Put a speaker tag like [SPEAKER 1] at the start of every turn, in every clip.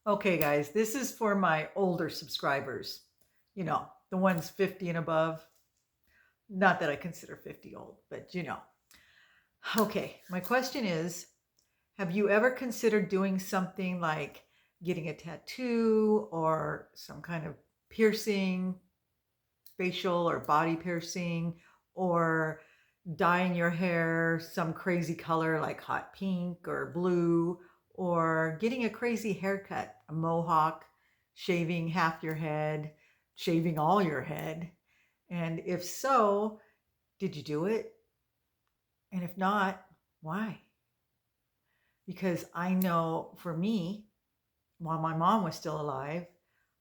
[SPEAKER 1] Okay, guys, this is for my older subscribers, the ones 50 and above. Not that I consider 50 old, but. Okay, my question is, have you ever considered doing something like getting a tattoo or some kind of piercing, facial or body piercing, or dyeing your hair some crazy color like hot pink or blue, or getting a crazy haircut, a mohawk, shaving half your head, shaving all your head? And if so, did you do it? And if not, why? Because I know for me, while my mom was still alive,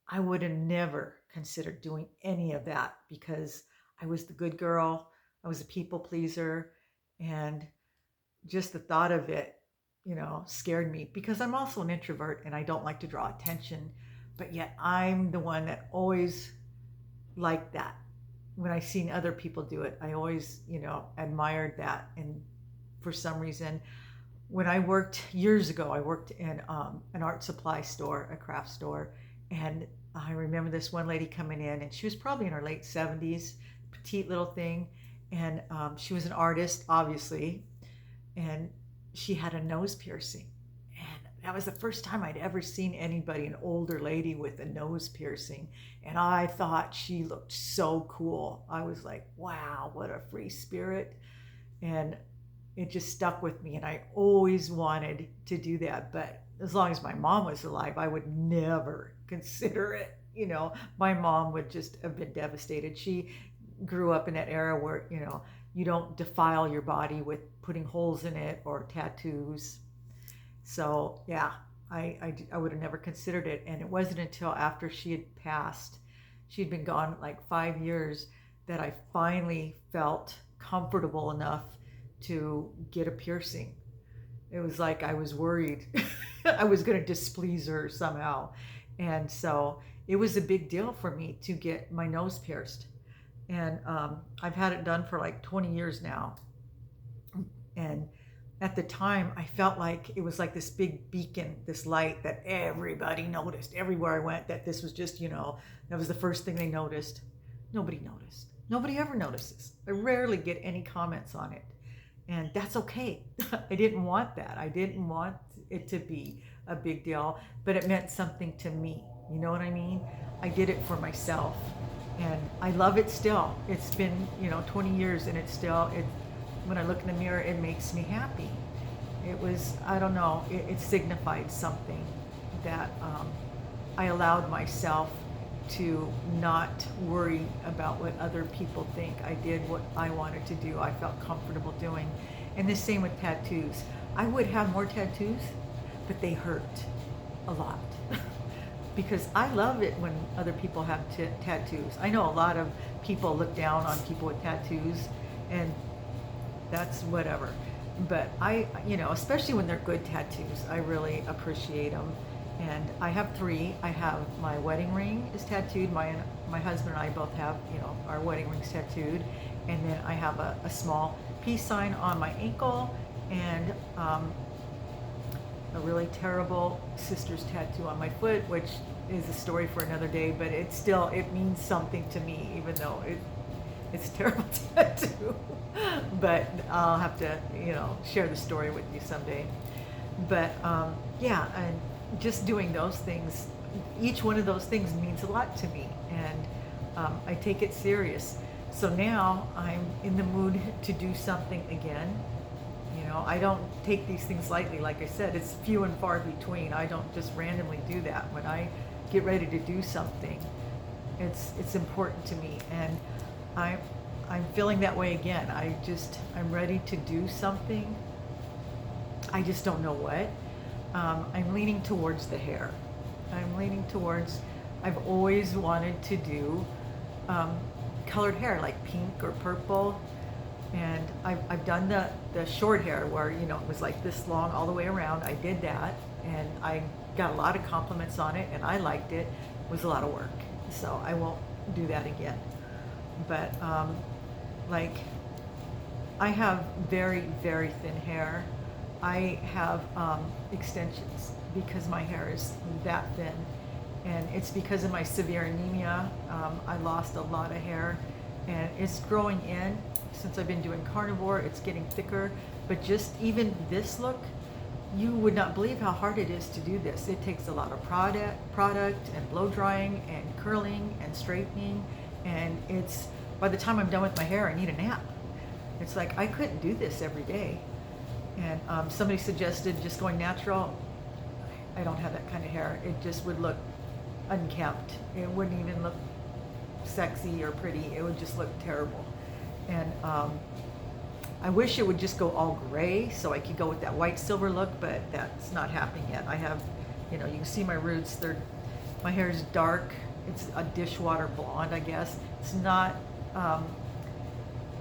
[SPEAKER 1] I would have never considered doing any of that because I was the good girl. I was a people pleaser. And just the thought of it, scared me because I'm also an introvert and I don't like to draw attention. But yet I'm the one that always liked that. When I seen other people do it, I always, admired that. And for some reason, when I worked years ago, I worked in an art supply store, a craft store, and I remember this one lady coming in, and she was probably in her late 70s, petite little thing, and she was an artist, obviously, and she had a nose piercing. And that was the first time I'd ever seen anybody, an older lady with a nose piercing. And I thought she looked so cool. I was like, wow, what a free spirit. And it just stuck with me. And I always wanted to do that. But as long as my mom was alive, I would never consider it. My mom would just have been devastated. She grew up in that era where, you don't defile your body with putting holes in it or tattoos. So, yeah, I would have never considered it. And it wasn't until after she had passed, she'd been gone like 5 years, that I finally felt comfortable enough to get a piercing. It was like I was worried I was going to displease her somehow. And so it was a big deal for me to get my nose pierced. And I've had it done for like 20 years now. And at the time, I felt like it was like this big beacon, this light that everybody noticed everywhere I went, that this was just, that was the first thing they noticed. Nobody noticed. Nobody ever notices. I rarely get any comments on it. And that's okay. I didn't want that. I didn't want it to be a big deal, but it meant something to me. You know what I mean? I did it for myself. And I love it still. It's been, 20 years, and when I look in the mirror, it makes me happy. It was, I don't know, it signified something that I allowed myself to not worry about what other people think. I did what I wanted to do. I felt comfortable doing. And the same with tattoos. I would have more tattoos, but they hurt a lot. Because I love it when other people have tattoos. I know a lot of people look down on people with tattoos, and that's whatever. But especially when they're good tattoos, I really appreciate them. And I have three. I have my wedding ring is tattooed. My husband and I both have, our wedding rings tattooed. And then I have a small peace sign on my ankle, and a really terrible sister's tattoo on my foot, which is a story for another day, but it means something to me, even though it's a terrible tattoo. But I'll have to, share the story with you someday. But yeah, and just doing those things, each one of those things means a lot to me, and I take it serious. So now I'm in the mood to do something again. I don't take these things lightly. Like I said, it's few and far between. I don't just randomly do that. When I get ready to do something, it's important to me, and I I'm feeling that way again. I'm ready to do something. I just don't know what. I'm leaning towards the hair. I'm leaning towards. I've always wanted to do colored hair, like pink or purple. And I've done the short hair where, it was like this long all the way around. I did that, and I got a lot of compliments on it, and I liked it. It was a lot of work, so I won't do that again. But like, I have very, very thin hair. I have extensions, because my hair is that thin. And it's because of my severe anemia. I lost a lot of hair, and it's growing in. Since I've been doing carnivore, it's getting thicker. But just even this look, you would not believe how hard it is to do this. It takes a lot of product and blow drying and curling and straightening. And it's, by the time I'm done with my hair, I need a nap. It's like, I couldn't do this every day. And somebody suggested just going natural. I don't have that kind of hair. It just would look unkempt. It wouldn't even look sexy or pretty. It would just look terrible. And I wish it would just go all gray so I could go with that white silver look, but that's not happening yet. I have, you know, you can see my roots. My hair is dark. It's a dishwater blonde, I guess. It's not,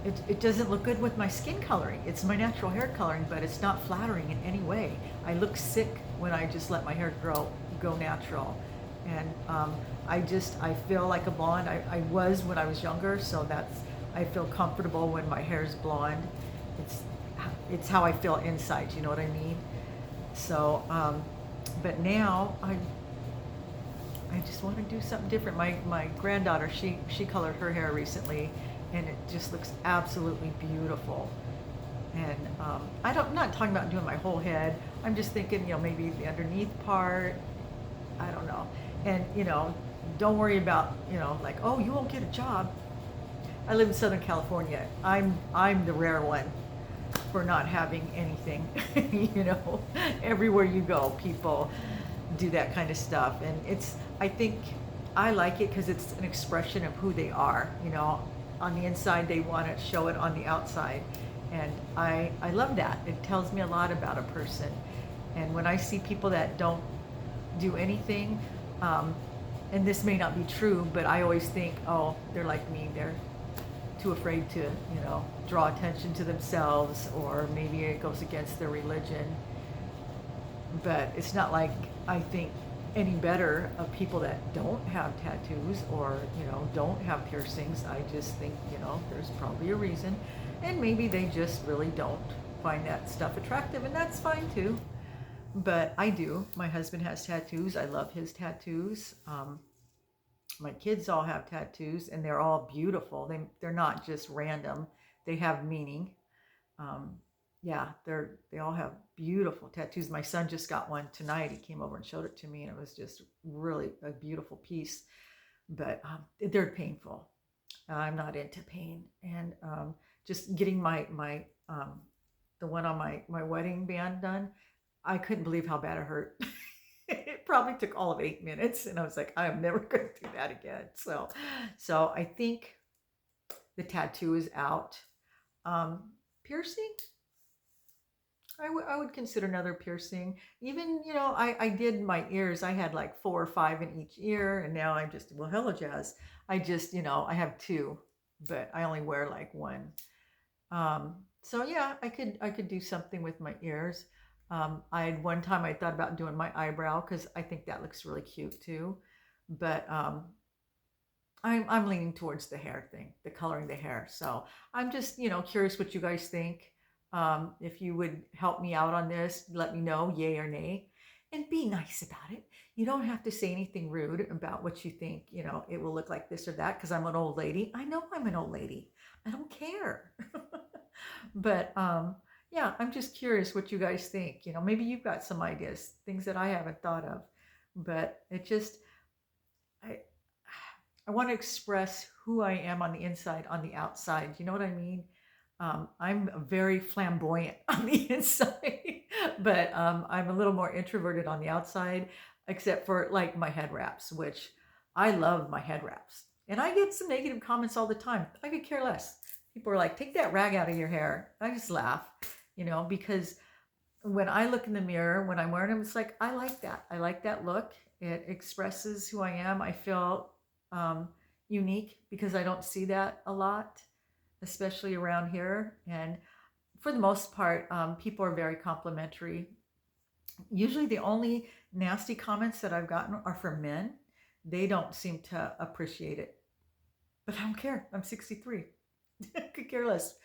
[SPEAKER 1] it doesn't look good with my skin coloring. It's my natural hair coloring, but it's not flattering in any way. I look sick when I just let my hair go natural. And I feel like a blonde. I was when I was younger, so I feel comfortable when my hair is blonde. It's how I feel inside, you know what I mean? So, but now I just want to do something different. My granddaughter, she colored her hair recently, and it just looks absolutely beautiful. And I'm not talking about doing my whole head. I'm just thinking, you know, maybe the underneath part. I don't know. And, you know, don't worry about, you know, like, oh, you won't get a job. I live in Southern California. I'm the rare one for not having anything. You know, everywhere you go, people do that kind of stuff. And I think I like it because it's an expression of who they are. You know, on the inside, they want to show it on the outside. And I love that. It tells me a lot about a person. And when I see people that don't do anything, and this may not be true, but I always think, oh, they're like me. They're too afraid to, you know, draw attention to themselves, or maybe it goes against their religion. But it's not like I think any better of people that don't have tattoos or, you know, don't have piercings. I just think, you know, there's probably a reason. And maybe they just really don't find that stuff attractive, and that's fine too. But I do. My husband has tattoos. I love his tattoos. My kids all have tattoos, and they're all beautiful. They're not just random. They have meaning. Yeah, they all have beautiful tattoos. My son just got one tonight. He came over and showed it to me, and it was just really a beautiful piece. But they're painful. I'm not into pain, and just getting the one on my wedding band done, I couldn't believe how bad it hurt. It probably took all of 8 minutes, and I was like, I'm never going to do that again. So I think the tattoo is out. Piercing, I would consider another piercing. Even, you know, I did my ears. I had like 4 or 5 in each ear, and now I'm just, well, hello, Jazz. I just, you know, I have 2, but I only wear like 1. So yeah, I could do something with my ears. I had one time I thought about doing my eyebrow because I think that looks really cute too. But I'm leaning towards the hair thing, the coloring the hair. So I'm just, you know, curious what you guys think. If you would help me out on this, let me know, yay or nay, and be nice about it. You don't have to say anything rude about what you think, you know, it will look like this or that because I'm an old lady. I know I'm an old lady. I don't care. But yeah, I'm just curious what you guys think. You know, maybe you've got some ideas, things that I haven't thought of. But it just, I want to express who I am on the inside, on the outside. You know what I mean? I'm very flamboyant on the inside, but I'm a little more introverted on the outside, except for like my head wraps, which I love my head wraps. And I get some negative comments all the time. I could care less. People are like, take that rag out of your hair. I just laugh, you know, because when I look in the mirror, when I'm wearing them, it's like, I like that. I like that look. It expresses who I am. I feel unique because I don't see that a lot, especially around here. And for the most part, people are very complimentary. Usually the only nasty comments that I've gotten are from men. They don't seem to appreciate it. But I don't care. I'm 63. I could care less.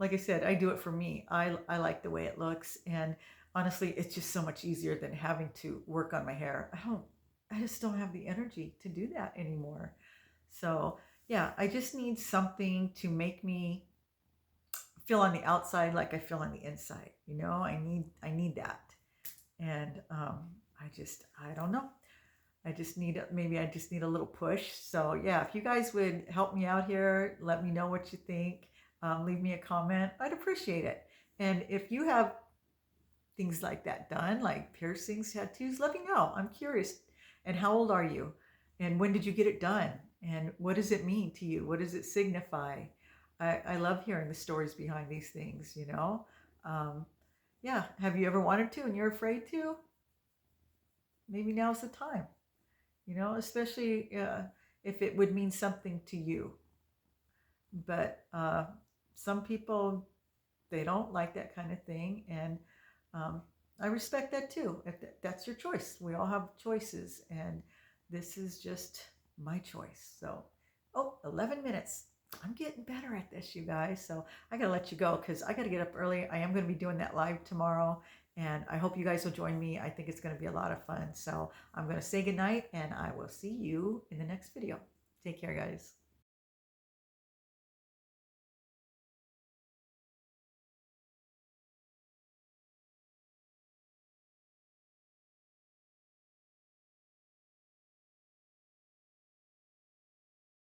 [SPEAKER 1] Like I said, I do it for me. I like the way it looks. And honestly, it's just so much easier than having to work on my hair. I just don't have the energy to do that anymore. So yeah, I just need something to make me feel on the outside like I feel on the inside. I need that. And I don't know. Maybe I just need a little push. So yeah, if you guys would help me out here, let me know what you think. Leave me a comment. I'd appreciate it. And if you have things like that done, like piercings, tattoos, let me know. I'm curious. And how old are you? And when did you get it done? And what does it mean to you? What does it signify? I love hearing the stories behind these things. Um, yeah. Have you ever wanted to and you're afraid to? Maybe now's the time, especially if it would mean something to you. But some people, they don't like that kind of thing. And um, I respect that too. If that's your choice, we all have choices. And this is just my choice. So, 11 minutes. I'm getting better at this, you guys. So I got to let you go because I got to get up early. I am going to be doing that live tomorrow. And I hope you guys will join me. I think it's going to be a lot of fun. So I'm going to say goodnight and I will see you in the next video. Take care, guys.